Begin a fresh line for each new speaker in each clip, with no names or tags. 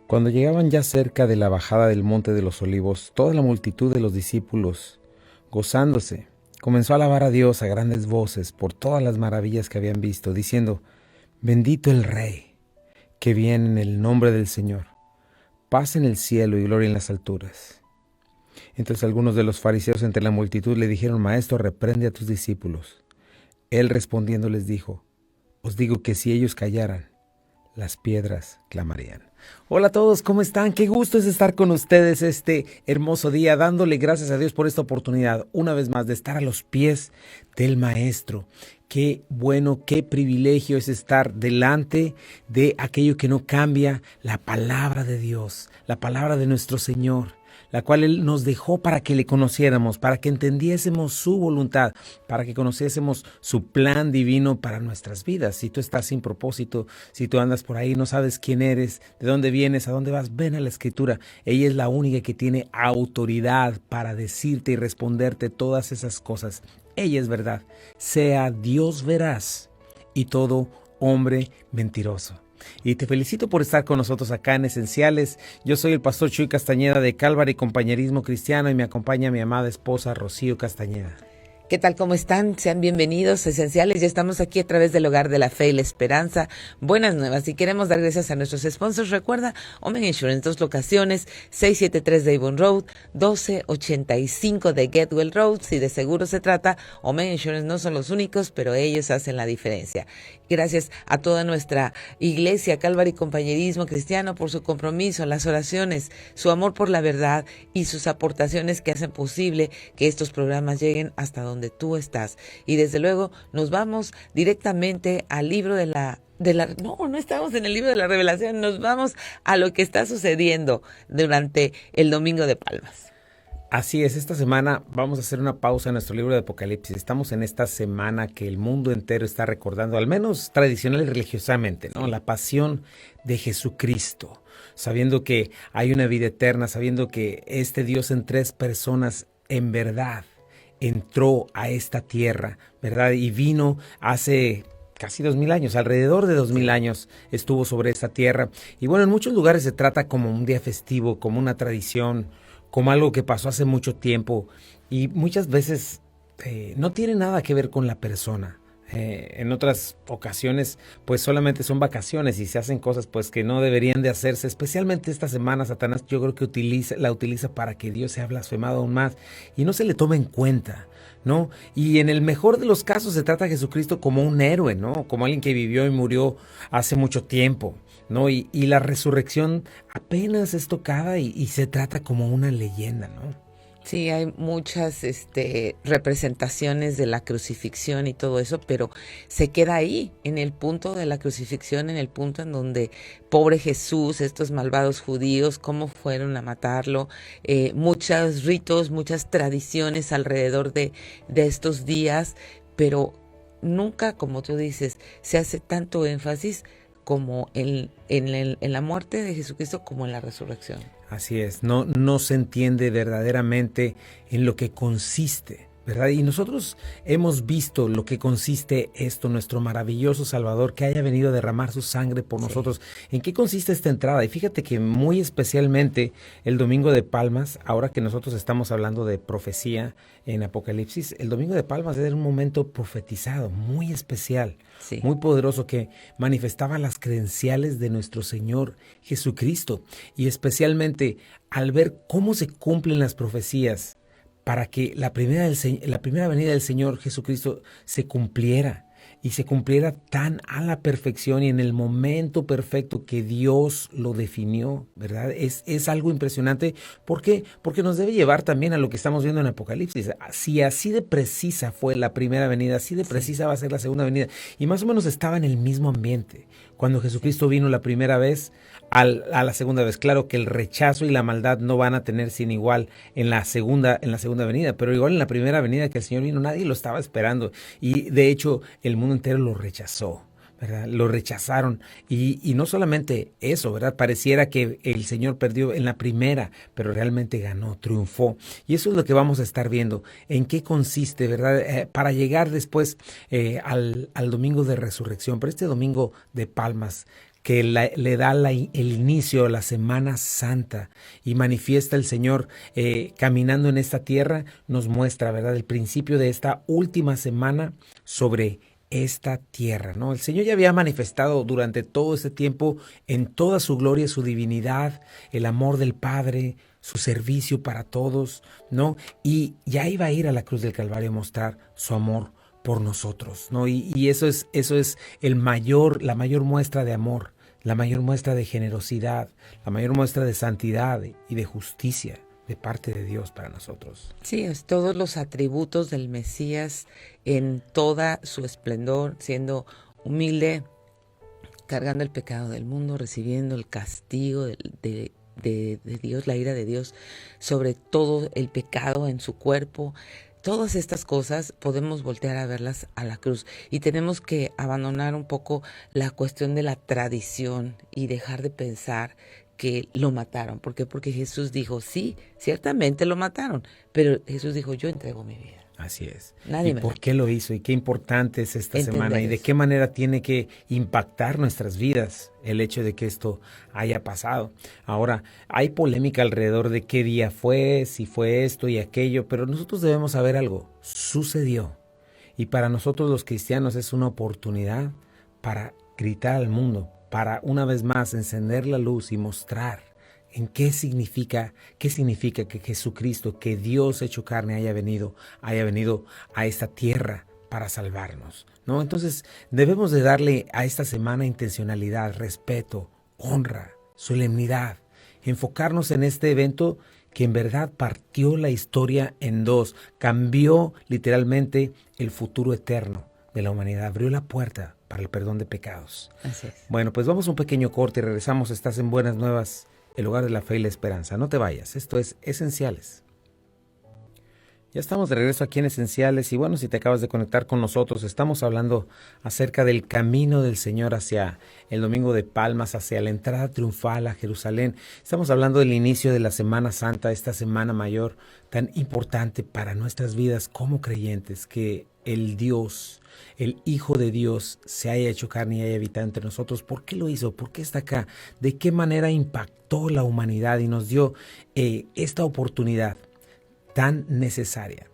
Cuando llegaban ya cerca de la bajada del monte de los olivos, toda la multitud de los discípulos, gozándose, comenzó a alabar a Dios a grandes voces por todas las maravillas que habían visto, diciendo: Bendito el Rey, que viene en el nombre del Señor, paz en el cielo y gloria en las alturas. Entonces algunos de los fariseos entre la multitud le dijeron: Maestro, reprende a tus discípulos. Él respondiendo les dijo: Os digo que si ellos callaran, las piedras clamarían. Hola a todos, ¿cómo están? Qué gusto es estar con ustedes este hermoso día, dándole gracias a Dios por esta oportunidad, una vez más, de estar a los pies del Maestro. Qué bueno, qué privilegio es estar delante de aquello que no cambia, la palabra de Dios, la palabra de nuestro Señor, la cual Él nos dejó para que le conociéramos, para que entendiésemos su voluntad, para que conociésemos su plan divino para nuestras vidas. Si tú estás sin propósito, si tú andas por ahí, no sabes quién eres, de dónde vienes, a dónde vas, ven a la Escritura. Ella es la única que tiene autoridad para decirte y responderte todas esas cosas. Ella es verdad. Sea Dios veraz y todo hombre mentiroso. Y te felicito por estar con nosotros acá en Esenciales. Yo soy el pastor Chuy Castañeda de Calvary Compañerismo Cristiano y me acompaña mi amada esposa Rocío Castañeda.
¿Qué tal? ¿Cómo están? Sean bienvenidos, Esenciales. Ya estamos aquí a través del Hogar de la Fe y la Esperanza. Buenas nuevas. Y queremos dar gracias a nuestros sponsors. Recuerda, Omen Insurance, 2 locaciones, 673 de Avon Road, 1285 de Getwell Road. Si de seguro se trata, Omen Insurance no son los únicos, pero ellos hacen la diferencia. Gracias a toda nuestra iglesia, Calvary Compañerismo Cristiano, por su compromiso, las oraciones, su amor por la verdad y sus aportaciones que hacen posible que estos programas lleguen hasta donde tú estás. Y desde luego nos vamos directamente al libro no estamos en el libro de la Revelación, nos vamos a lo que está sucediendo durante el Domingo de Palmas.
Así es, esta semana vamos a hacer una pausa en nuestro libro de Apocalipsis. Estamos en esta semana que el mundo entero está recordando, al menos tradicional y religiosamente, ¿no? La pasión de Jesucristo, sabiendo que hay una vida eterna, sabiendo que este Dios en 3 personas en verdad entró a esta tierra, ¿verdad? Y vino hace casi 2000 años, alrededor de 2000 años estuvo sobre esta tierra. Y bueno, en muchos lugares se trata como un día festivo, como una tradición, como algo que pasó hace mucho tiempo. Y muchas veces no tiene nada que ver con la persona. En otras ocasiones pues solamente son vacaciones y se hacen cosas pues que no deberían de hacerse, especialmente esta semana. Satanás yo creo que la utiliza para que Dios sea blasfemado aún más y no se le toma en cuenta, ¿no? Y en el mejor de los casos se trata a Jesucristo como un héroe, ¿no? Como alguien que vivió y murió hace mucho tiempo, ¿no? Y la resurrección apenas es tocada y se trata como una leyenda, ¿no?
Sí, hay muchas representaciones de la crucifixión y todo eso, pero se queda ahí, en el punto de la crucifixión, en el punto en donde pobre Jesús, estos malvados judíos, cómo fueron a matarlo, muchos ritos, muchas tradiciones alrededor de estos días, pero nunca, como tú dices, se hace tanto énfasis como en la muerte de Jesucristo como en la resurrección.
Así es, no se entiende verdaderamente en lo que consiste, ¿verdad? Y nosotros hemos visto lo que consiste esto, nuestro maravilloso Salvador que haya venido a derramar su sangre por nosotros. ¿En qué consiste esta entrada? Y fíjate que muy especialmente el Domingo de Palmas, ahora que nosotros estamos hablando de profecía en Apocalipsis, el Domingo de Palmas era un momento profetizado, muy especial,
sí,
muy poderoso, que manifestaba las credenciales de nuestro Señor Jesucristo. Y especialmente al ver cómo se cumplen las profecías, para que la primera venida del Señor Jesucristo se cumpliera y se cumpliera tan a la perfección y en el momento perfecto que Dios lo definió, ¿verdad? Es algo impresionante. ¿Por qué? Porque nos debe llevar también a lo que estamos viendo en Apocalipsis. Si así de precisa fue la primera venida, así de precisa va a ser la segunda venida. Y más o menos estaba en el mismo ambiente. Cuando Jesucristo vino la primera vez, a la segunda vez. Claro que el rechazo y la maldad no van a tener sin igual en la segunda venida, pero igual en la primera venida que el Señor vino, nadie lo estaba esperando. Y de hecho, el mundo entero lo rechazó, ¿verdad? Lo rechazaron. Y no solamente eso, ¿verdad? Pareciera que el Señor perdió en la primera, pero realmente ganó, triunfó. Y eso es lo que vamos a estar viendo. ¿En qué consiste, verdad? Para llegar después al Domingo de Resurrección, pero este Domingo de Palmas, que le da el inicio a la Semana Santa y manifiesta el Señor caminando en esta tierra, nos muestra, ¿verdad?, el principio de esta última semana sobre esta tierra, ¿no? El Señor ya había manifestado durante todo este tiempo en toda su gloria, su divinidad, el amor del Padre, su servicio para todos, ¿no? Y ya iba a ir a la cruz del Calvario a mostrar su amor por nosotros, ¿no? Y eso es la mayor muestra de amor, la mayor muestra de generosidad, la mayor muestra de santidad y de justicia de parte de Dios para nosotros.
Sí, es todos los atributos del Mesías en toda su esplendor, siendo humilde, cargando el pecado del mundo, recibiendo el castigo de Dios, la ira de Dios sobre todo el pecado en su cuerpo. Todas estas cosas podemos voltear a verlas a la cruz y tenemos que abandonar un poco la cuestión de la tradición y dejar de pensar que lo mataron. ¿Por qué? Porque Jesús dijo, sí, ciertamente lo mataron, pero Jesús dijo, yo entrego mi vida.
Así es.
Nadie
¿Y
me
por
la
qué lo hizo? ¿Y qué importante es esta semana? ¿Y de
eso.
qué manera tiene que impactar nuestras vidas el hecho de que esto haya pasado? Ahora, hay polémica alrededor de qué día fue, si fue esto y aquello, pero nosotros debemos saber algo. Sucedió. Y para nosotros los cristianos es una oportunidad para gritar al mundo, para una vez más encender la luz y mostrar en qué significa que Jesucristo, que Dios hecho carne haya venido a esta tierra para salvarnos, ¿no? Entonces debemos de darle a esta semana intencionalidad, respeto, honra, solemnidad, enfocarnos en este evento que en verdad partió la historia en dos, cambió literalmente el futuro eterno de la humanidad, abrió la puerta para el perdón de pecados.
Así es.
Bueno, pues vamos a un pequeño corte y regresamos. Estás en Buenas Nuevas, el lugar de la fe y la esperanza. No te vayas, esto es Esenciales. Ya estamos de regreso aquí en Esenciales y bueno, si te acabas de conectar con nosotros, estamos hablando acerca del camino del Señor hacia el Domingo de Palmas, hacia la entrada triunfal a Jerusalén. Estamos hablando del inicio de la Semana Santa, esta semana mayor tan importante para nuestras vidas como creyentes, que el Dios, el Hijo de Dios, se haya hecho carne y haya habitado entre nosotros. ¿Por qué lo hizo? ¿Por qué está acá? ¿De qué manera impactó la humanidad y nos dio esta oportunidad tan necesaria?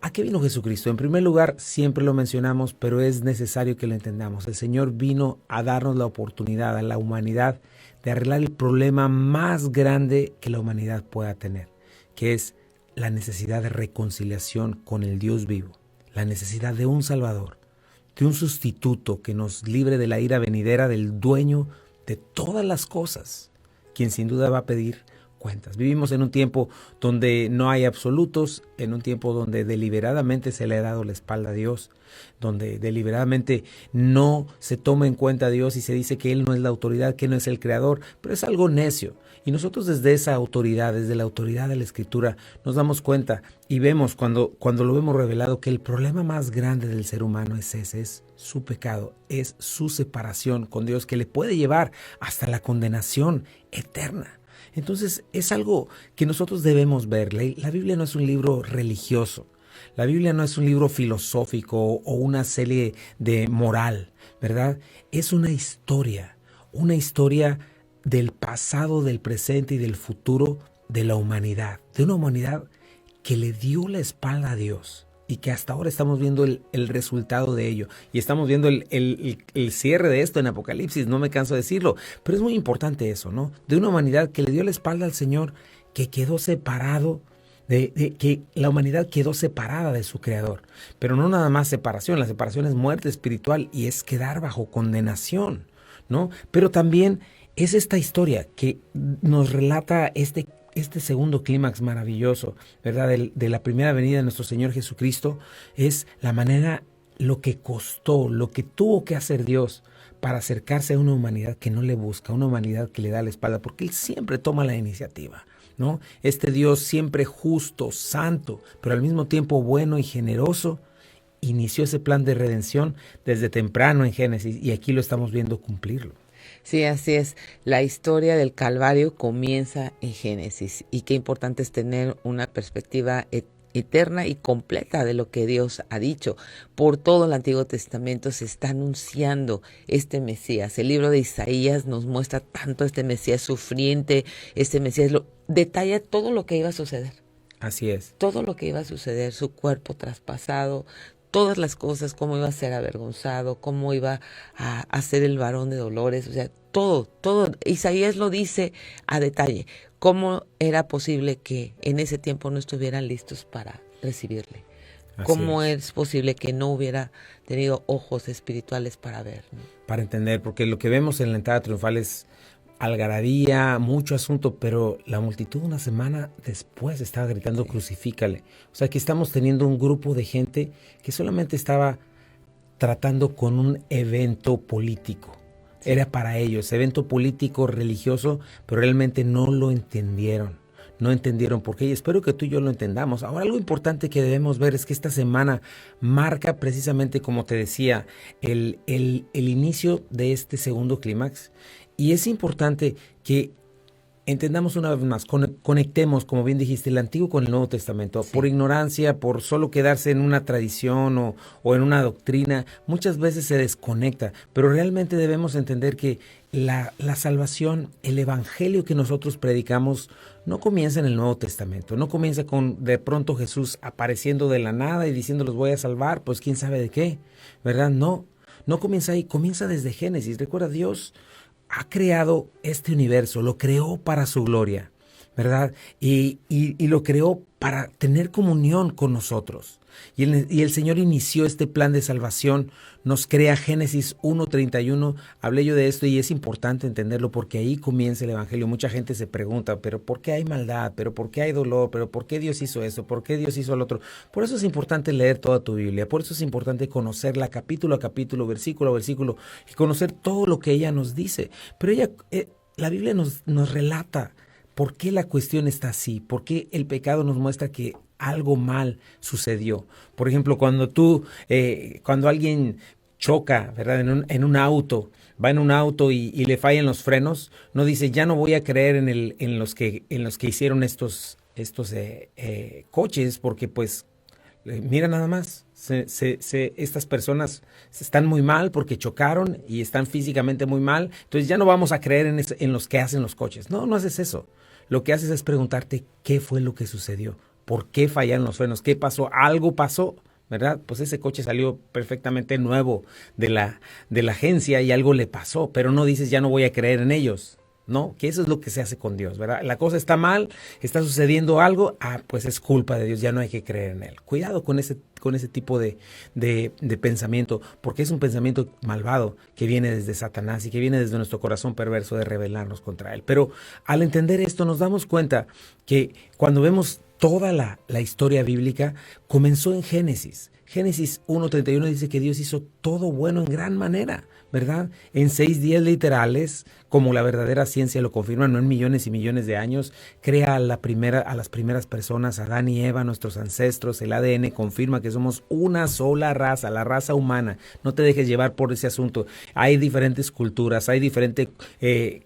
¿A qué vino Jesucristo? En primer lugar, siempre lo mencionamos, pero es necesario que lo entendamos. El Señor vino a darnos la oportunidad a la humanidad de arreglar el problema más grande que la humanidad pueda tener, que es la necesidad de reconciliación con el Dios vivo, la necesidad de un Salvador, de un sustituto que nos libre de la ira venidera del dueño de todas las cosas, quien sin duda va a pedir cuentas. Vivimos en un tiempo donde no hay absolutos, en un tiempo donde deliberadamente se le ha dado la espalda a Dios, donde deliberadamente no se toma en cuenta a Dios y se dice que Él no es la autoridad, que no es el creador, pero es algo necio. Y nosotros desde esa autoridad, desde la autoridad de la Escritura, nos damos cuenta y vemos cuando lo vemos revelado que el problema más grande del ser humano es ese, es su pecado, es su separación con Dios, que le puede llevar hasta la condenación eterna. Entonces es algo que nosotros debemos ver. La Biblia no es un libro religioso, la Biblia no es un libro filosófico o una serie de moral, ¿verdad? Es una historia del pasado, del presente y del futuro de la humanidad, de una humanidad que le dio la espalda a Dios y que hasta ahora estamos viendo el resultado de ello. Y estamos viendo el cierre de esto en Apocalipsis, no me canso de decirlo, pero es muy importante eso, ¿no? De una humanidad que le dio la espalda al Señor, que quedó separado, que la humanidad quedó separada de su Creador. Pero no nada más separación, la separación es muerte espiritual y es quedar bajo condenación, ¿no? Pero también es esta historia que nos relata este segundo clímax maravilloso, ¿verdad? De la primera venida de nuestro Señor Jesucristo, es la manera, lo que costó, lo que tuvo que hacer Dios para acercarse a una humanidad que no le busca, una humanidad que le da la espalda, porque Él siempre toma la iniciativa, ¿no? Este Dios siempre justo, santo, pero al mismo tiempo bueno y generoso, inició ese plan de redención desde temprano en Génesis y aquí lo estamos viendo cumplirlo.
Sí, así es. La historia del Calvario comienza en Génesis y qué importante es tener una perspectiva eterna y completa de lo que Dios ha dicho. Por todo el Antiguo Testamento se está anunciando este Mesías. El libro de Isaías nos muestra tanto este Mesías sufriente, este Mesías detalla todo lo que iba a suceder.
Así es.
Todo lo que iba a suceder, su cuerpo traspasado, todas las cosas, cómo iba a ser avergonzado, cómo iba a ser el varón de dolores, o sea, todo. Isaías lo dice a detalle, cómo era posible que en ese tiempo no estuvieran listos para recibirle. ¿Cómo es posible que no hubiera tenido ojos espirituales para ver, ¿no?
Para entender, porque lo que vemos en la entrada triunfal es algarabía, mucho asunto, pero la multitud una semana después estaba gritando crucifícale. O sea, que estamos teniendo un grupo de gente que solamente estaba tratando con un evento político. Sí. Era para ellos, evento político, religioso, pero realmente no lo entendieron. No entendieron por qué, y espero que tú y yo lo entendamos. Ahora, algo importante que debemos ver es que esta semana marca precisamente, como te decía, el inicio de este segundo clímax. Y es importante que entendamos una vez más, conectemos, como bien dijiste, el Antiguo con el Nuevo Testamento. Sí. Por ignorancia, por solo quedarse en una tradición o en una doctrina, muchas veces se desconecta. Pero realmente debemos entender que la salvación, el evangelio que nosotros predicamos, no comienza en el Nuevo Testamento. No comienza con de pronto Jesús apareciendo de la nada y diciendo los voy a salvar, pues quién sabe de qué, ¿verdad? No comienza ahí, comienza desde Génesis. Recuerda, Dios ha creado este universo, lo creó para su gloria, ¿verdad? Y lo creó para tener comunión con nosotros. Y el Señor inició este plan de salvación, nos crea Génesis 1:31, hablé yo de esto y es importante entenderlo porque ahí comienza el evangelio. Mucha gente se pregunta, pero ¿por qué hay maldad? ¿Pero por qué hay dolor? ¿Pero por qué Dios hizo eso? ¿Por qué Dios hizo lo otro? Por eso es importante leer toda tu Biblia, por eso es importante conocerla capítulo a capítulo, versículo a versículo y conocer todo lo que ella nos dice. Pero la Biblia nos relata por qué la cuestión está así, por qué el pecado nos muestra que algo mal sucedió. Por ejemplo, cuando alguien choca, ¿verdad? En un auto, va en un auto y le fallan los frenos, no dice, ya no voy a creer en los que hicieron estos coches, porque pues, mira nada más, estas personas están muy mal porque chocaron y están físicamente muy mal, entonces ya no vamos a creer en los que hacen los coches. No haces eso. Lo que haces es preguntarte qué fue lo que sucedió. ¿Por qué fallaron los frenos? ¿Qué pasó? Algo pasó, ¿verdad? Pues ese coche salió perfectamente nuevo de la agencia y algo le pasó, pero no dices ya no voy a creer en ellos, ¿no? Que eso es lo que se hace con Dios, ¿verdad? La cosa está mal, está sucediendo algo, pues es culpa de Dios, ya no hay que creer en Él. Cuidado con ese tipo de pensamiento, porque es un pensamiento malvado que viene desde Satanás y que viene desde nuestro corazón perverso de rebelarnos contra Él. Pero al entender esto nos damos cuenta que cuando vemos toda la historia bíblica, comenzó en Génesis. Génesis 1:31 dice que Dios hizo todo bueno en gran manera, ¿verdad? En 6 días literales, como la verdadera ciencia lo confirma, no en millones y millones de años, crea a las primeras personas, Adán y Eva, nuestros ancestros. El ADN confirma que somos una sola raza, la raza humana. No te dejes llevar por ese asunto. Hay diferentes culturas, hay diferente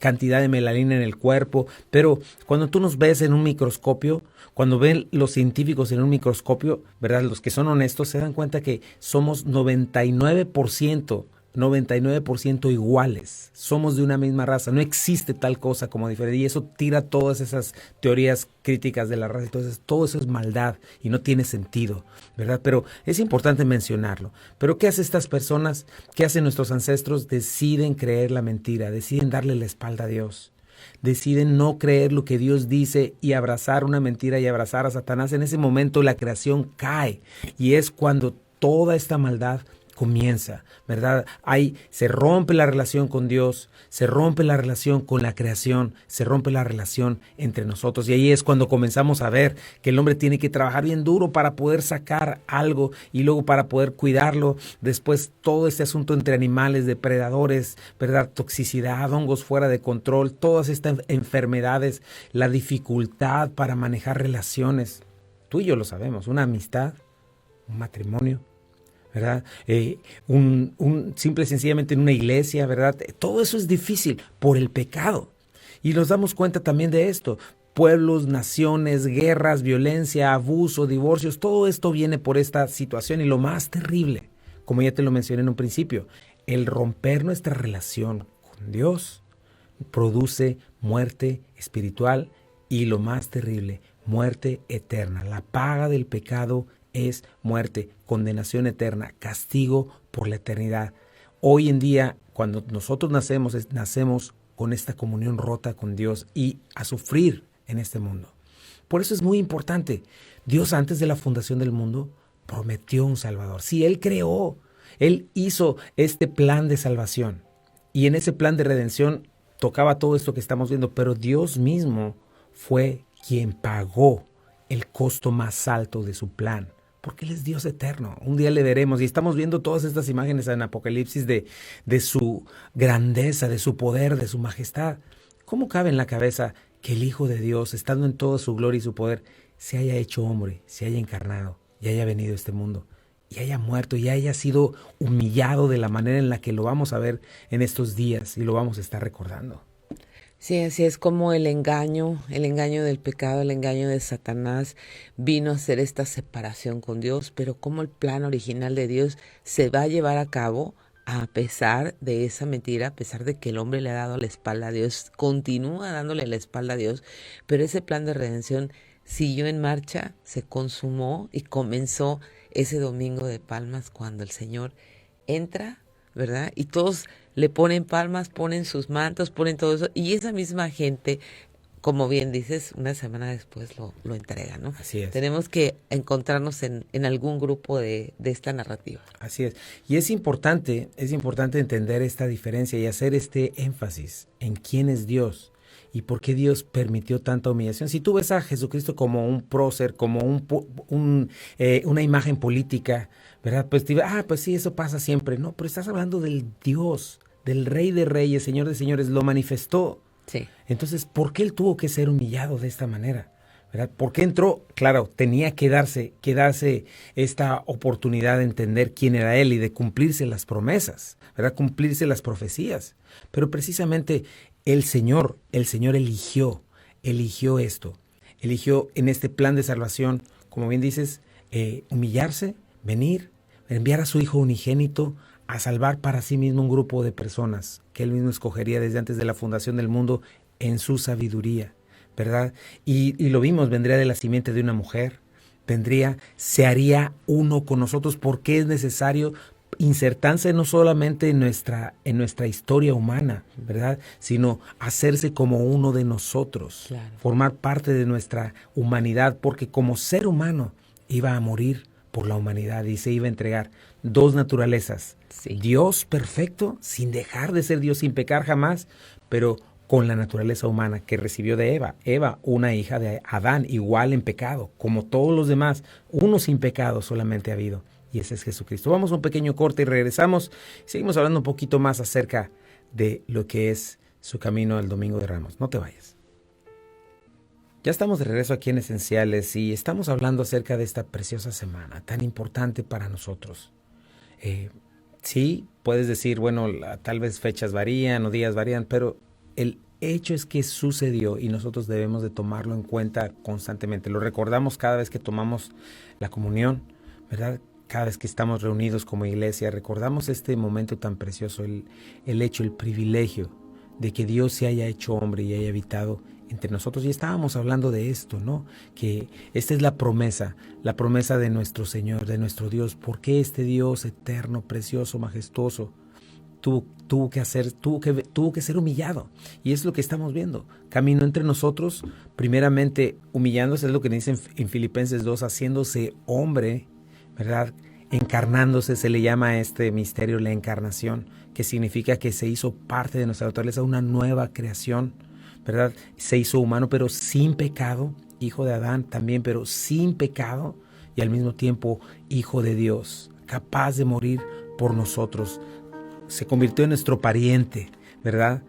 cantidad de melanina en el cuerpo, pero cuando tú nos ves en un microscopio, cuando ven los científicos en un microscopio, ¿verdad? Los que son honestos se dan cuenta que somos 99% iguales. Somos de una misma raza. No existe tal cosa como diferente. Y eso tira todas esas teorías críticas de la raza. Entonces, todo eso es maldad y no tiene sentido, ¿verdad? Pero es importante mencionarlo. Pero ¿qué hacen estas personas? ¿Qué hacen nuestros ancestros? Deciden creer la mentira. Deciden darle la espalda a Dios. Deciden no creer lo que Dios dice y abrazar una mentira y abrazar a Satanás. En ese momento la creación cae y es cuando toda esta maldad comienza, ¿verdad? Ahí se rompe la relación con Dios, se rompe la relación con la creación, se rompe la relación entre nosotros y ahí es cuando comenzamos a ver que el hombre tiene que trabajar bien duro para poder sacar algo y luego para poder cuidarlo. Después todo este asunto entre animales, depredadores, ¿verdad? Toxicidad, hongos fuera de control, todas estas enfermedades, la dificultad para manejar relaciones. Tú y yo lo sabemos, una amistad, un matrimonio, ¿verdad? Simple y sencillamente en una iglesia, ¿verdad? Todo eso es difícil por el pecado. Y nos damos cuenta también de esto. Pueblos, naciones, guerras, violencia, abuso, divorcios, todo esto viene por esta situación. Y lo más terrible, como ya te lo mencioné en un principio, el romper nuestra relación con Dios produce muerte espiritual y lo más terrible, muerte eterna. La paga del pecado es muerte, condenación eterna, castigo por la eternidad. Hoy en día, cuando nosotros nacemos con esta comunión rota con Dios y a sufrir en este mundo. Por eso es muy importante. Dios, antes de la fundación del mundo, prometió un Salvador. Sí, Él creó, Él hizo este plan de salvación. Y en ese plan de redención tocaba todo esto que estamos viendo, pero Dios mismo fue quien pagó el costo más alto de su plan, porque Él es Dios eterno. Un día le veremos y estamos viendo todas estas imágenes en Apocalipsis de su grandeza, de su poder, de su majestad. ¿Cómo cabe en la cabeza que el Hijo de Dios, estando en toda su gloria y su poder, se haya hecho hombre, se haya encarnado y haya venido a este mundo y haya muerto y haya sido humillado de la manera en la que lo vamos a ver en estos días y lo vamos a estar recordando?
Sí, así es como el engaño del pecado, el engaño de Satanás vino a hacer esta separación con Dios, pero como el plan original de Dios se va a llevar a cabo a pesar de esa mentira, a pesar de que el hombre le ha dado la espalda a Dios, continúa dándole la espalda a Dios, pero ese plan de redención siguió en marcha, se consumó y comenzó ese domingo de Palmas cuando el Señor entra, ¿verdad? Y todos le ponen palmas, ponen sus mantos, ponen todo eso, y esa misma gente, como bien dices, una semana después lo entrega, ¿no?
Así es.
Tenemos que encontrarnos en algún grupo de esta narrativa.
Así es. Y es importante entender esta diferencia y hacer este énfasis en quién es Dios y por qué Dios permitió tanta humillación. Si tú ves a Jesucristo como un prócer, como una imagen política, ¿verdad? Pues pues sí, eso pasa siempre. No, pero estás hablando del Dios, del Rey de Reyes, Señor de Señores, lo manifestó.
Sí.
Entonces, ¿por qué Él tuvo que ser humillado de esta manera? ¿Verdad? ¿Por qué entró? Claro, tenía que darse esta oportunidad de entender quién era Él y de cumplirse las promesas, ¿verdad? Cumplirse las profecías. Pero precisamente el Señor eligió esto. Eligió en este plan de salvación, como bien dices, humillarse, venir, enviar a su Hijo unigénito a salvar para sí mismo un grupo de personas que Él mismo escogería desde antes de la fundación del mundo en su sabiduría, ¿verdad? Y lo vimos, vendría de la simiente de una mujer, se haría uno con nosotros, porque es necesario insertarse no solamente en nuestra historia humana, ¿verdad? Sino hacerse como uno de nosotros,
Claro.
Formar parte de nuestra humanidad, porque como ser humano iba a morir por la humanidad y se iba a entregar dos naturalezas.
Sí.
Dios perfecto, sin dejar de ser Dios, sin pecar jamás, pero con la naturaleza humana que recibió de Eva. Eva, una hija de Adán, igual en pecado, como todos los demás, uno sin pecado solamente ha habido, y ese es Jesucristo. Vamos a un pequeño corte y regresamos. Seguimos hablando un poquito más acerca de lo que es su camino al Domingo de Ramos. No te vayas. Ya estamos de regreso aquí en Esenciales y estamos hablando acerca de esta preciosa semana tan importante para nosotros. Sí, puedes decir, bueno, tal vez fechas varían o días varían, pero el hecho es que sucedió y nosotros debemos de tomarlo en cuenta constantemente. Lo recordamos cada vez que tomamos la comunión, ¿verdad? Cada vez que estamos reunidos como iglesia, recordamos este momento tan precioso, el hecho, el privilegio de que Dios se haya hecho hombre y haya habitado entre nosotros. Y estábamos hablando de esto, ¿no? Que esta es la promesa de nuestro Señor, de nuestro Dios. ¿Por qué este Dios eterno, precioso, majestuoso tuvo que ser humillado? Y es lo que estamos viendo. Caminó entre nosotros, primeramente humillándose, es lo que dice en Filipenses 2, haciéndose hombre, ¿verdad? Encarnándose, se le llama a este misterio la encarnación, que significa que se hizo parte de nuestra naturaleza, una nueva creación, ¿verdad? Se hizo humano, pero sin pecado, hijo de Adán también, pero sin pecado, y al mismo tiempo hijo de Dios, capaz de morir por nosotros. Se convirtió en nuestro pariente, ¿verdad?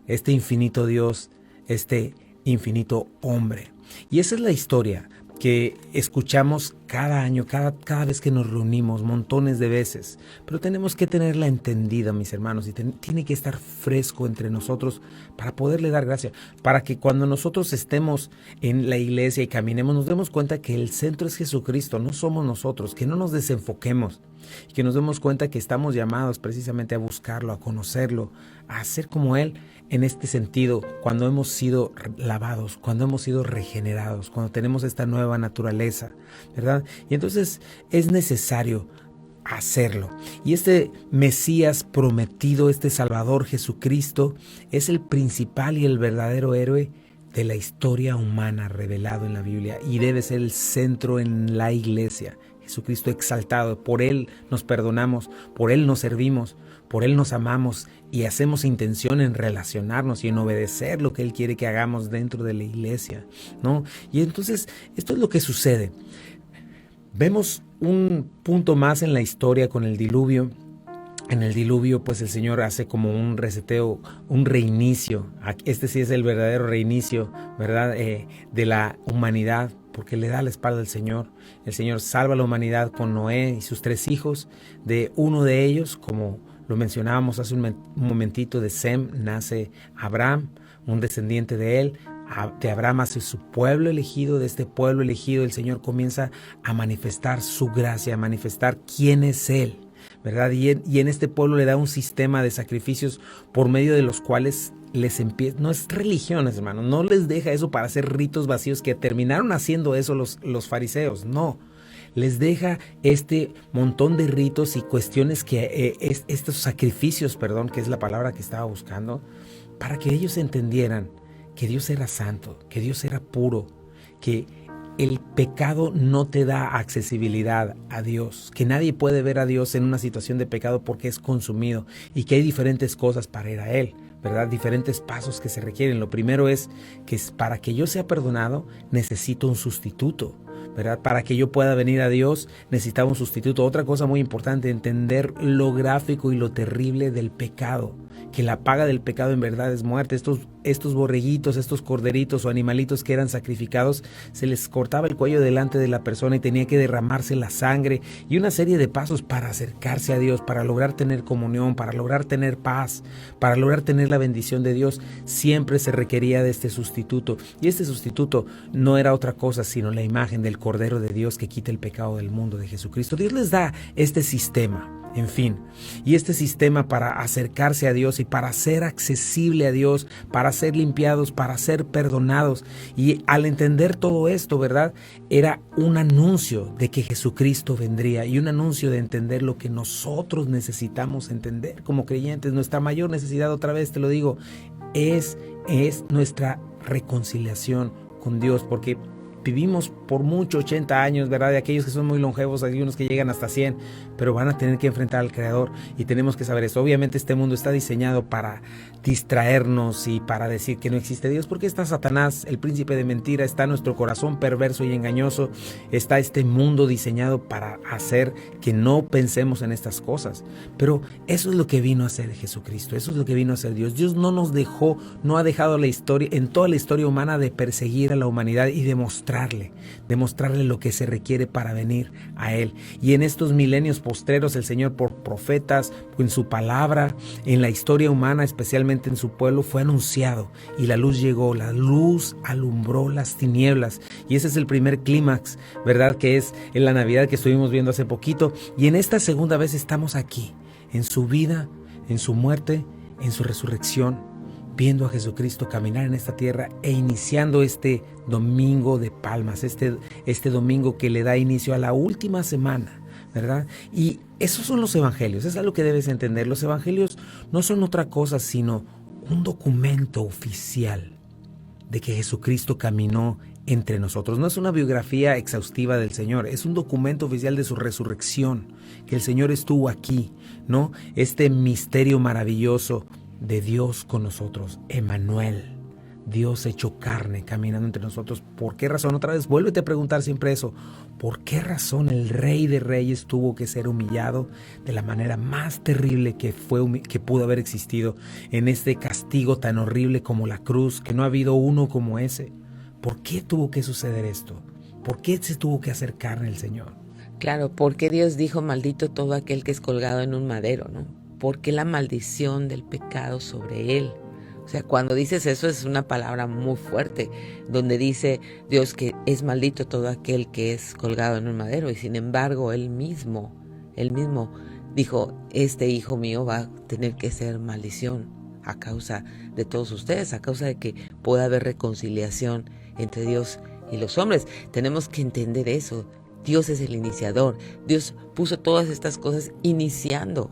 Este infinito Dios, este infinito hombre. Y esa es la historia. que escuchamos cada año, cada vez que nos reunimos, montones de veces, pero tenemos que tenerla entendida, mis hermanos, y tiene que estar fresco entre nosotros para poderle dar gracia, para que cuando nosotros estemos en la iglesia y caminemos, nos demos cuenta que el centro es Jesucristo, no somos nosotros, que no nos desenfoquemos, y que nos demos cuenta que estamos llamados precisamente a buscarlo, a conocerlo, a ser como Él en este sentido, cuando hemos sido lavados, cuando hemos sido regenerados, cuando tenemos esta nueva naturaleza, ¿verdad? Y entonces es necesario hacerlo. Y este Mesías prometido, este Salvador Jesucristo, es el principal y el verdadero héroe de la historia humana revelado en la Biblia y debe ser el centro en la iglesia. Jesucristo exaltado, por Él nos perdonamos, por Él nos servimos, por Él nos amamos y hacemos intención en relacionarnos y en obedecer lo que Él quiere que hagamos dentro de la iglesia, ¿no? Y entonces esto es lo que sucede. Vemos un punto más en la historia con el diluvio. En el diluvio, pues el Señor hace como un reseteo, un reinicio. Este sí es el verdadero reinicio, ¿verdad? De la humanidad, porque le da la espalda al Señor. El Señor salva a la humanidad con Noé y sus 3 hijos. De uno de ellos, como lo mencionábamos hace un momentito, de Sem nace Abraham, un descendiente de él. De Abraham hace su pueblo elegido. De este pueblo elegido el Señor comienza a manifestar su gracia, a manifestar quién es Él, ¿verdad? Y en este pueblo le da un sistema de sacrificios por medio de los cuales les empieza, no es religión, hermano, no les deja eso para hacer ritos vacíos que terminaron haciendo eso los fariseos, no. Les deja este montón de ritos y cuestiones que estos sacrificios, que es la palabra que estaba buscando, para que ellos entendieran que Dios era santo, que Dios era puro, que el pecado no te da accesibilidad a Dios, que nadie puede ver a Dios en una situación de pecado porque es consumido y que hay diferentes cosas para ir a Él, ¿verdad? Diferentes pasos que se requieren. Lo primero es que para que yo sea perdonado necesito un sustituto, ¿verdad? Para que yo pueda venir a Dios necesitaba un sustituto. Otra cosa muy importante, entender lo gráfico y lo terrible del pecado, que la paga del pecado en verdad es muerte. Estos borreguitos, estos corderitos o animalitos que eran sacrificados, se les cortaba el cuello delante de la persona y tenía que derramarse la sangre y una serie de pasos para acercarse a Dios, para lograr tener comunión, para lograr tener paz, para lograr tener la bendición de Dios. Siempre se requería de este sustituto, y este sustituto no era otra cosa sino la imagen del Cordero de Dios que quita el pecado del mundo, de Jesucristo. Dios les da este sistema, en fin, y este sistema para acercarse a Dios y para ser accesible a Dios, para ser limpiados, para ser perdonados. Y al entender todo esto, ¿verdad? Era un anuncio de que Jesucristo vendría y un anuncio de entender lo que nosotros necesitamos entender como creyentes. Nuestra mayor necesidad, otra vez te lo digo, es nuestra reconciliación con Dios, porque vivimos por mucho 80 años, ¿verdad? De aquellos que son muy longevos, hay unos que llegan hasta 100, pero van a tener que enfrentar al Creador y tenemos que saber eso. Obviamente este mundo está diseñado para distraernos y para decir que no existe Dios, porque está Satanás, el príncipe de mentira, está nuestro corazón perverso y engañoso, está este mundo diseñado para hacer que no pensemos en estas cosas. Pero eso es lo que vino a hacer Jesucristo, eso es lo que vino a hacer Dios. Dios no nos dejó, no ha dejado la historia, en toda la historia humana, de perseguir a la humanidad y demostrarle lo que se requiere para venir a Él. Y en estos milenios postreros el Señor, por profetas, en su palabra, en la historia humana, especialmente en su pueblo, fue anunciado y la luz llegó, la luz alumbró las tinieblas, y ese es el primer clímax, ¿verdad? Que es en la Navidad que estuvimos viendo hace poquito, y en esta segunda vez estamos aquí, en su vida, en su muerte, en su resurrección, viendo a Jesucristo caminar en esta tierra e iniciando este domingo de Palmas, este domingo que le da inicio a la última semana, ¿verdad? Y esos son los evangelios, es algo que debes entender. Los evangelios no son otra cosa sino un documento oficial de que Jesucristo caminó entre nosotros. No es una biografía exhaustiva del Señor, es un documento oficial de su resurrección, que el Señor estuvo aquí, ¿no? Este misterio maravilloso de Dios con nosotros, Emmanuel, Dios hecho carne, caminando entre nosotros. ¿Por qué razón? Otra vez, vuélvete a preguntar siempre eso. ¿Por qué razón el Rey de Reyes tuvo que ser humillado de la manera más terrible que pudo haber existido, en este castigo tan horrible como la cruz, que no ha habido uno como ese? ¿Por qué tuvo que suceder esto? ¿Por qué se tuvo que hacer carne el Señor?
Claro, porque Dios dijo maldito todo aquel que es colgado en un madero, ¿no? Porque la maldición del pecado sobre él. O sea, cuando dices eso es una palabra muy fuerte, donde dice Dios que es maldito todo aquel que es colgado en un madero, y sin embargo él mismo dijo, este hijo mío va a tener que ser maldición a causa de todos ustedes, a causa de que pueda haber reconciliación entre Dios y los hombres. Tenemos que entender eso. Dios es el iniciador. Dios puso todas estas cosas iniciando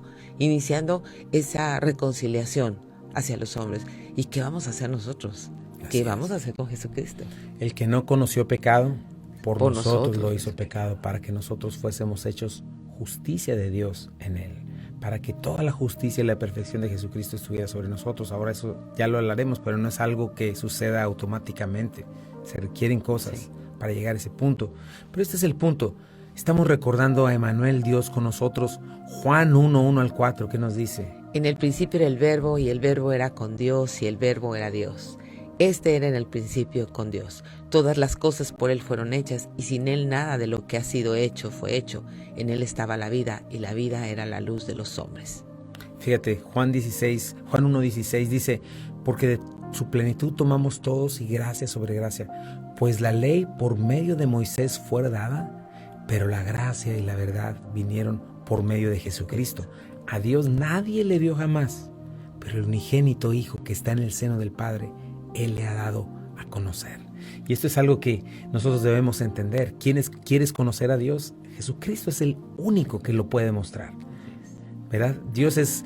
esa reconciliación hacia los hombres. ¿Y qué vamos a hacer nosotros? ¿Qué vamos a hacer con Jesucristo?
El que no conoció pecado, por nosotros lo hizo pecado, para que nosotros fuésemos hechos justicia de Dios en él, para que toda la justicia y la perfección de Jesucristo estuviera sobre nosotros. Ahora eso ya lo hablaremos, pero no es algo que suceda automáticamente. Se requieren cosas para llegar a ese punto. Pero este es el punto. Estamos recordando a Emmanuel, Dios con nosotros. Juan 1:1-4, ¿qué nos dice?
En el principio era el Verbo, y el Verbo era con Dios, y el Verbo era Dios. Este era en el principio con Dios. Todas las cosas por Él fueron hechas, y sin Él nada de lo que ha sido hecho fue hecho. En Él estaba la vida, y la vida era la luz de los hombres.
Fíjate, Juan 1:16 dice, porque de su plenitud tomamos todos y gracia sobre gracia, pues la ley por medio de Moisés fue dada, pero la gracia y la verdad vinieron por medio de Jesucristo. A Dios nadie le vio jamás, pero el unigénito Hijo que está en el seno del Padre, Él le ha dado a conocer. Y esto es algo que nosotros debemos entender. ¿Quieres conocer a Dios? Jesucristo es el único que lo puede mostrar, ¿verdad? Dios es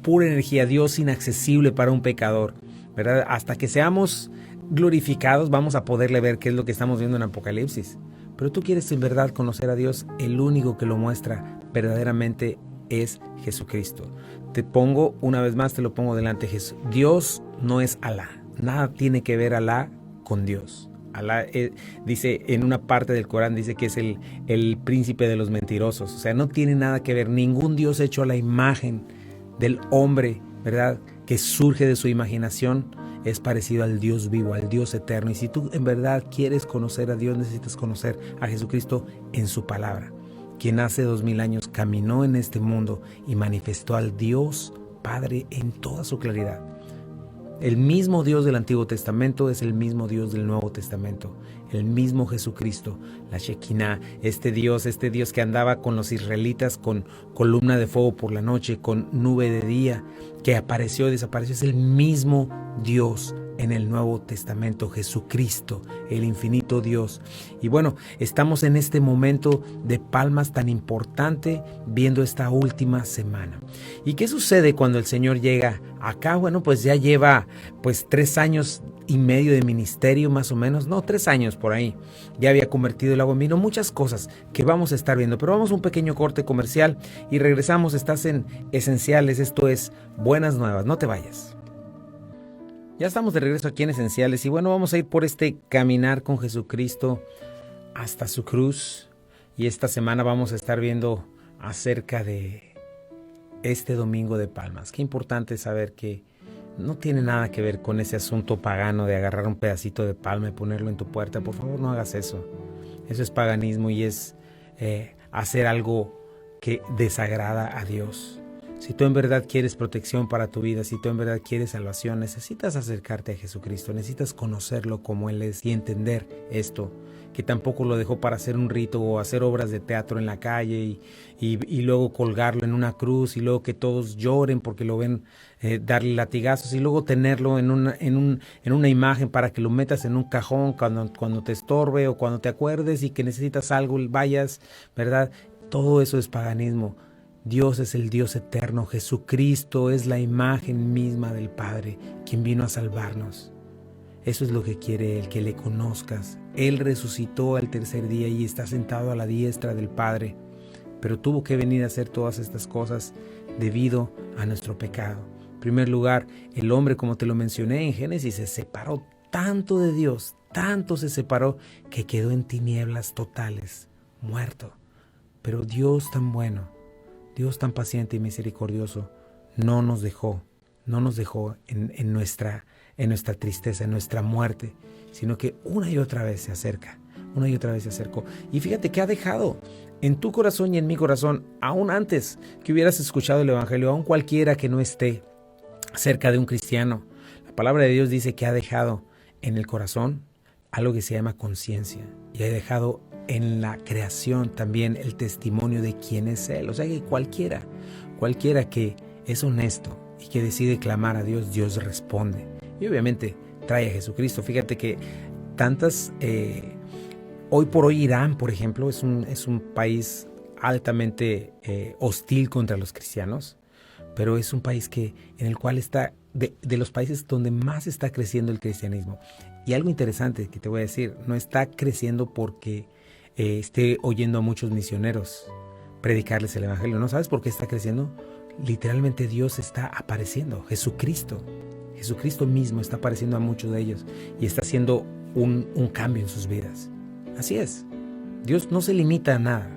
pura energía, Dios inaccesible para un pecador, ¿verdad? Hasta que seamos glorificados vamos a poderle ver, qué es lo que estamos viendo en Apocalipsis. Pero tú quieres en verdad conocer a Dios, el único que lo muestra verdaderamente es Jesucristo. Te pongo, una vez más te lo pongo delante, Dios no es Alá. Nada tiene que ver Alá con Dios. Alá dice en una parte del Corán, dice que es el príncipe de los mentirosos. O sea, no tiene nada que ver. Ningún Dios hecho a la imagen del hombre, ¿verdad?, que surge de su imaginación, es parecido al Dios vivo, al Dios eterno. Y si tú en verdad quieres conocer a Dios, necesitas conocer a Jesucristo en su palabra, quien hace 2000 años caminó en este mundo y manifestó al Dios Padre en toda su claridad. El mismo Dios del Antiguo Testamento es el mismo Dios del Nuevo Testamento. El mismo Jesucristo, la Shekinah, este Dios que andaba con los israelitas con columna de fuego por la noche, con nube de día, que apareció y desapareció, es el mismo Dios en el Nuevo Testamento, Jesucristo, el infinito Dios. Y bueno, estamos en este momento de Palmas tan importante, viendo esta última semana. ¿Y qué sucede cuando el Señor llega acá? Bueno, pues ya lleva 3 años y medio de ministerio, más o menos, 3 años por ahí. Ya había convertido el agua en vino, muchas cosas que vamos a estar viendo, pero vamos a un pequeño corte comercial y regresamos. Estás en Esenciales, esto es Buenas Nuevas, no te vayas. Ya estamos de regreso aquí en Esenciales y bueno, vamos a ir por este caminar con Jesucristo hasta su cruz, y esta semana vamos a estar viendo acerca de este domingo de Palmas. Qué importante saber que no tiene nada que ver con ese asunto pagano de agarrar un pedacito de palma y ponerlo en tu puerta. Por favor, no hagas eso. Eso es paganismo y es hacer algo que desagrada a Dios. Si tú en verdad quieres protección para tu vida, si tú en verdad quieres salvación, necesitas acercarte a Jesucristo, necesitas conocerlo como Él es y entender esto, que tampoco lo dejó para hacer un rito o hacer obras de teatro en la calle y luego colgarlo en una cruz y luego que todos lloren porque lo ven darle latigazos y luego tenerlo en una imagen para que lo metas en un cajón cuando te estorbe o cuando te acuerdes y que necesitas algo, vayas, ¿verdad? Todo eso es paganismo. Dios es el Dios eterno, Jesucristo es la imagen misma del Padre, quien vino a salvarnos. Eso es lo que quiere Él, que le conozcas. Él resucitó al tercer día y está sentado a la diestra del Padre, pero tuvo que venir a hacer todas estas cosas debido a nuestro pecado. En primer lugar, el hombre, como te lo mencioné en Génesis, se separó tanto de Dios, tanto se separó que quedó en tinieblas totales, muerto. Pero Dios tan bueno, Dios tan paciente y misericordioso, no nos dejó en nuestra tristeza, en nuestra muerte, sino que una y otra vez se acerca una y otra vez se acercó. Y fíjate que ha dejado en tu corazón y en mi corazón, aún antes que hubieras escuchado el Evangelio, aún cualquiera que no esté cerca de un cristiano. La palabra de Dios dice que ha dejado en el corazón algo que se llama conciencia, y ha dejado en la creación también el testimonio de quién es Él. O sea que cualquiera que es honesto y que decide clamar a Dios, Dios responde. Y obviamente trae a Jesucristo. Fíjate que tantas... hoy por hoy Irán, por ejemplo, es un país altamente hostil contra los cristianos, pero es un país en el cual está de los países donde más está creciendo el cristianismo. Y algo interesante que te voy a decir, no está creciendo porque esté oyendo a muchos misioneros predicarles el Evangelio. ¿No sabes por qué está creciendo? Literalmente Dios está apareciendo, Jesucristo mismo está apareciendo a muchos de ellos y está haciendo un cambio en sus vidas. Así es, Dios no se limita a nada.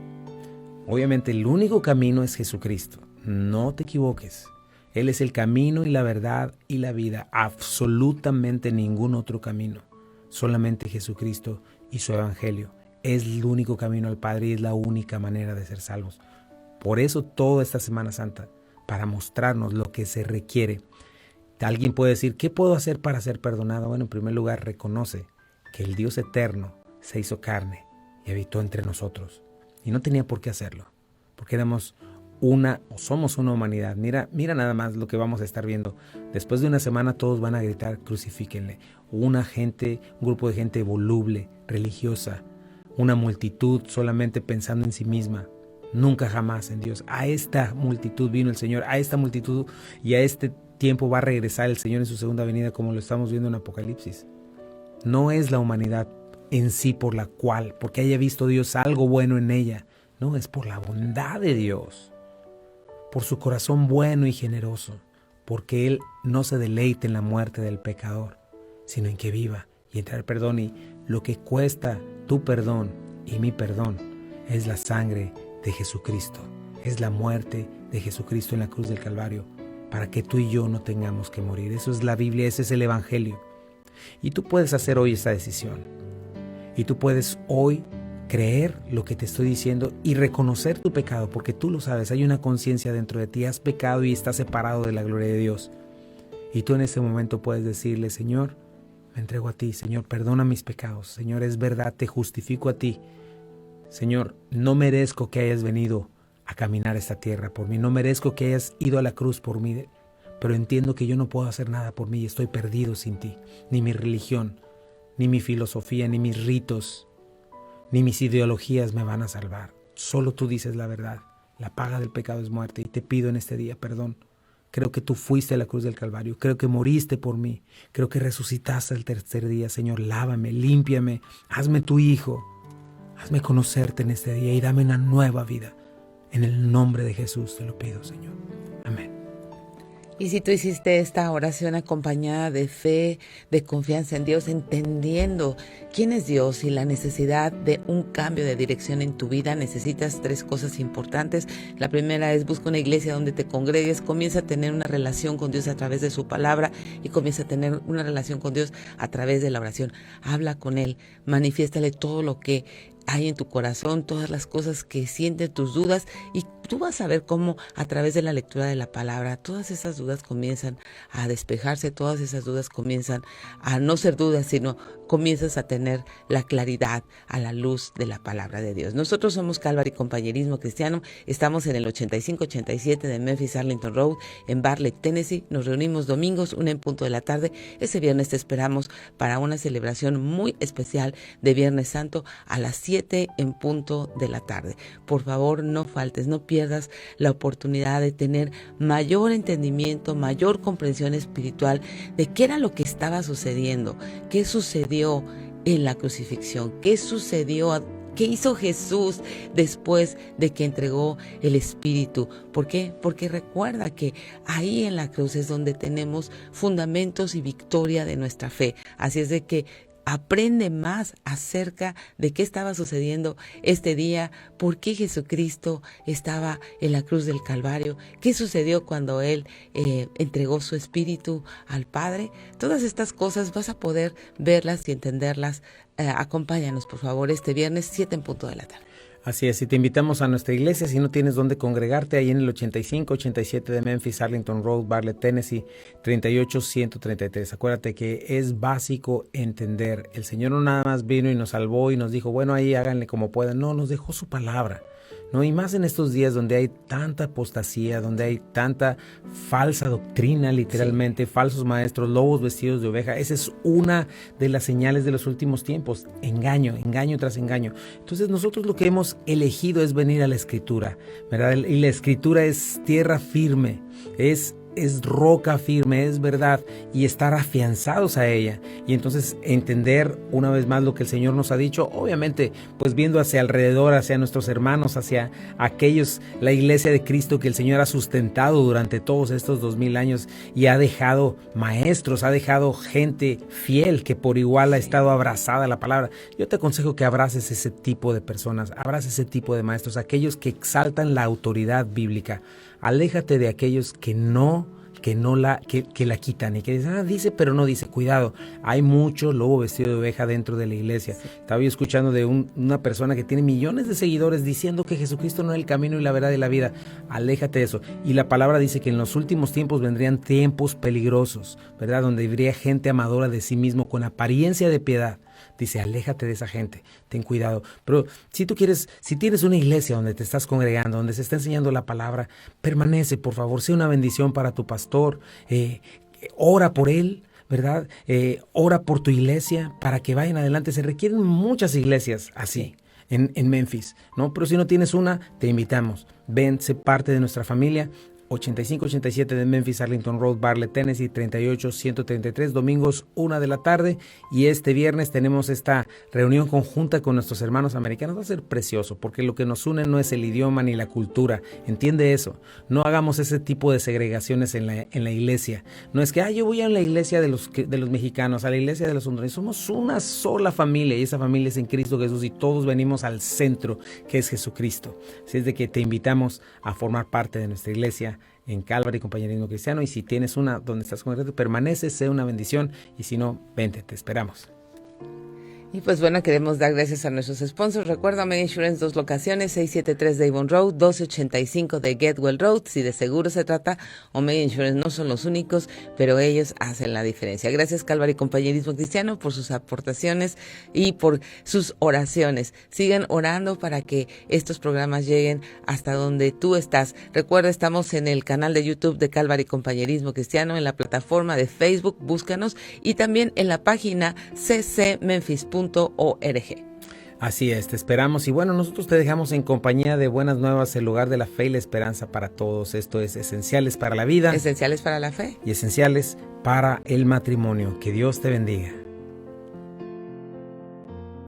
Obviamente el único camino es Jesucristo, no te equivoques. Él es el camino y la verdad y la vida, absolutamente ningún otro camino. Solamente Jesucristo y su Evangelio es el único camino al Padre y es la única manera de ser salvos. Por eso toda esta Semana Santa, para mostrarnos lo que se requiere. Alguien puede decir, ¿qué puedo hacer para ser perdonado? Bueno, en primer lugar, reconoce que el Dios eterno se hizo carne y habitó entre nosotros. Y no tenía por qué hacerlo, porque somos una humanidad. Mira nada más lo que vamos a estar viendo. Después de una semana todos van a gritar, crucifíquenle. Un grupo de gente voluble, religiosa, una multitud solamente pensando en sí misma, nunca jamás en Dios. A esta multitud vino el Señor, a esta multitud y a este tiempo va a regresar el Señor en su segunda venida, como lo estamos viendo en Apocalipsis. No es la humanidad en sí porque haya visto Dios algo bueno en ella. No, es por la bondad de Dios, por su corazón bueno y generoso, porque Él no se deleita en la muerte del pecador, sino en que viva y entrar perdón. Y lo que cuesta tu perdón y mi perdón es la sangre de Jesucristo, es la muerte de Jesucristo en la cruz del Calvario, para que tú y yo no tengamos que morir. Eso es la Biblia, ese es el Evangelio. Y tú puedes hacer hoy esta decisión. Y tú puedes hoy creer lo que te estoy diciendo y reconocer tu pecado, porque tú lo sabes, hay una conciencia dentro de ti, has pecado y estás separado de la gloria de Dios. Y tú en ese momento puedes decirle, Señor, me entrego a ti, Señor, perdona mis pecados, Señor, es verdad, te justifico a ti. Señor, no merezco que hayas venido a caminar esta tierra por mí, no merezco que hayas ido a la cruz por mí, pero entiendo que yo no puedo hacer nada por mí y estoy perdido sin ti, ni mi religión, ni mi filosofía, ni mis ritos, ni mis ideologías me van a salvar. Solo tú dices la verdad. La paga del pecado es muerte y te pido en este día perdón. Creo que tú fuiste a la cruz del Calvario. Creo que moriste por mí. Creo que resucitaste el tercer día. Señor, lávame, límpiame, hazme tu hijo. Hazme conocerte en este día y dame una nueva vida. En el nombre de Jesús te lo pido, Señor. Amén.
Y si tú hiciste esta oración acompañada de fe, de confianza en Dios, entendiendo quién es Dios y la necesidad de un cambio de dirección en tu vida, necesitas 3 cosas importantes. La primera es busca una iglesia donde te congregues, comienza a tener una relación con Dios a través de su palabra y comienza a tener una relación con Dios a través de la oración. Habla con Él, manifiéstale todo lo que hay en tu corazón, todas las cosas que sientes, tus dudas, y tú vas a ver cómo a través de la lectura de la palabra todas esas dudas comienzan a despejarse, todas esas dudas comienzan a no ser dudas, sino comienzas a tener la claridad a la luz de la palabra de Dios. Nosotros somos Calvary Compañerismo Cristiano, estamos en el 8587 de Memphis Arlington Road en Bartlett, Tennessee. Nos reunimos domingos, 1:00 p.m. Ese viernes te esperamos para una celebración muy especial de Viernes Santo a las 7:00 p.m. Por favor, no faltes, no pierdas la oportunidad de tener mayor entendimiento, mayor comprensión espiritual de qué era lo que estaba sucediendo, qué sucedió en la crucifixión, qué sucedió, qué hizo Jesús después de que entregó el Espíritu. ¿Por qué? Porque recuerda que ahí en la cruz es donde tenemos fundamentos y victoria de nuestra fe. Así es de que aprende más acerca de qué estaba sucediendo este día, por qué Jesucristo estaba en la cruz del Calvario, qué sucedió cuando Él entregó su espíritu al Padre. Todas estas cosas vas a poder verlas y entenderlas. Acompáñanos, por favor, este viernes 7 en punto de la tarde.
Así es, y te invitamos a nuestra iglesia, si no tienes dónde congregarte, ahí en el 8587 de Memphis, Arlington Road, Bartlett, Tennessee, 38133. Acuérdate que es básico entender, el Señor no nada más vino y nos salvó y nos dijo, bueno, ahí háganle como puedan. No, nos dejó su palabra, ¿no? Y más en estos días donde hay tanta apostasía, donde hay tanta falsa doctrina, literalmente, falsos maestros, lobos vestidos de oveja. Esa es una de las señales de los últimos tiempos, engaño tras engaño. Entonces nosotros lo que hemos elegido es venir a la Escritura, ¿verdad? Y la Escritura es tierra firme, es roca firme, es verdad, y estar afianzados a ella, y entonces entender una vez más lo que el Señor nos ha dicho, obviamente pues viendo hacia alrededor, hacia nuestros hermanos, hacia aquellos, la iglesia de Cristo que el Señor ha sustentado durante todos estos 2000 años y ha dejado maestros, ha dejado gente fiel que por igual ha estado abrazada a la palabra. Yo te aconsejo que abraces ese tipo de personas, abraces ese tipo de maestros, aquellos que exaltan la autoridad bíblica. Aléjate de aquellos que la quitan y que dicen, dice pero no dice. Cuidado, hay mucho lobo vestido de oveja dentro de la iglesia. Sí. Estaba yo escuchando de una persona que tiene millones de seguidores diciendo que Jesucristo no es el camino y la verdad y la vida. Aléjate de eso. Y la palabra dice que en los últimos tiempos vendrían tiempos peligrosos, ¿verdad? Donde habría gente amadora de sí mismo con apariencia de piedad. Dice, aléjate de esa gente, ten cuidado. Pero si tienes una iglesia donde te estás congregando, donde se está enseñando la palabra, permanece, por favor, sea una bendición para tu pastor, ora por él, ¿verdad? Ora por tu iglesia para que vayan adelante. Se requieren muchas iglesias así en Memphis, ¿no? Pero si no tienes una, te invitamos. Ven, sé parte de nuestra familia. 8587 de Memphis, Arlington Road, Bartlett, Tennessee, 38133, domingos 1 de la tarde, y este viernes tenemos esta reunión conjunta con nuestros hermanos americanos. Va a ser precioso, porque lo que nos une no es el idioma ni la cultura, entiende eso. No hagamos ese tipo de segregaciones en la iglesia. No es que yo voy a la iglesia de los mexicanos, a la iglesia de los hondureños. Somos una sola familia, y esa familia es en Cristo Jesús, y todos venimos al centro, que es Jesucristo. Así es de que te invitamos a formar parte de nuestra iglesia en Calvary Compañerismo Cristiano, y si tienes una donde estás congregado, permanece, sea una bendición, y si no, vente, te esperamos.
Y pues bueno, queremos dar gracias a nuestros sponsors. Recuerda, Omega Insurance, 2 locaciones, 673 de Avon Road, 1285 de Getwell Road. Si de seguro se trata, Omega Insurance no son los únicos, pero ellos hacen la diferencia. Gracias, Calvary Compañerismo Cristiano, por sus aportaciones y por sus oraciones. Sigan orando para que estos programas lleguen hasta donde tú estás. Recuerda, estamos en el canal de YouTube de Calvary Compañerismo Cristiano, en la plataforma de Facebook, búscanos, y también en la página ccmemphis.org.
Así es, te esperamos, y bueno, nosotros te dejamos en compañía de Buenas Nuevas, el lugar de la fe y la esperanza para todos. Esto es Esenciales para la Vida,
Esenciales para la Fe
y Esenciales para el Matrimonio. Que Dios te bendiga.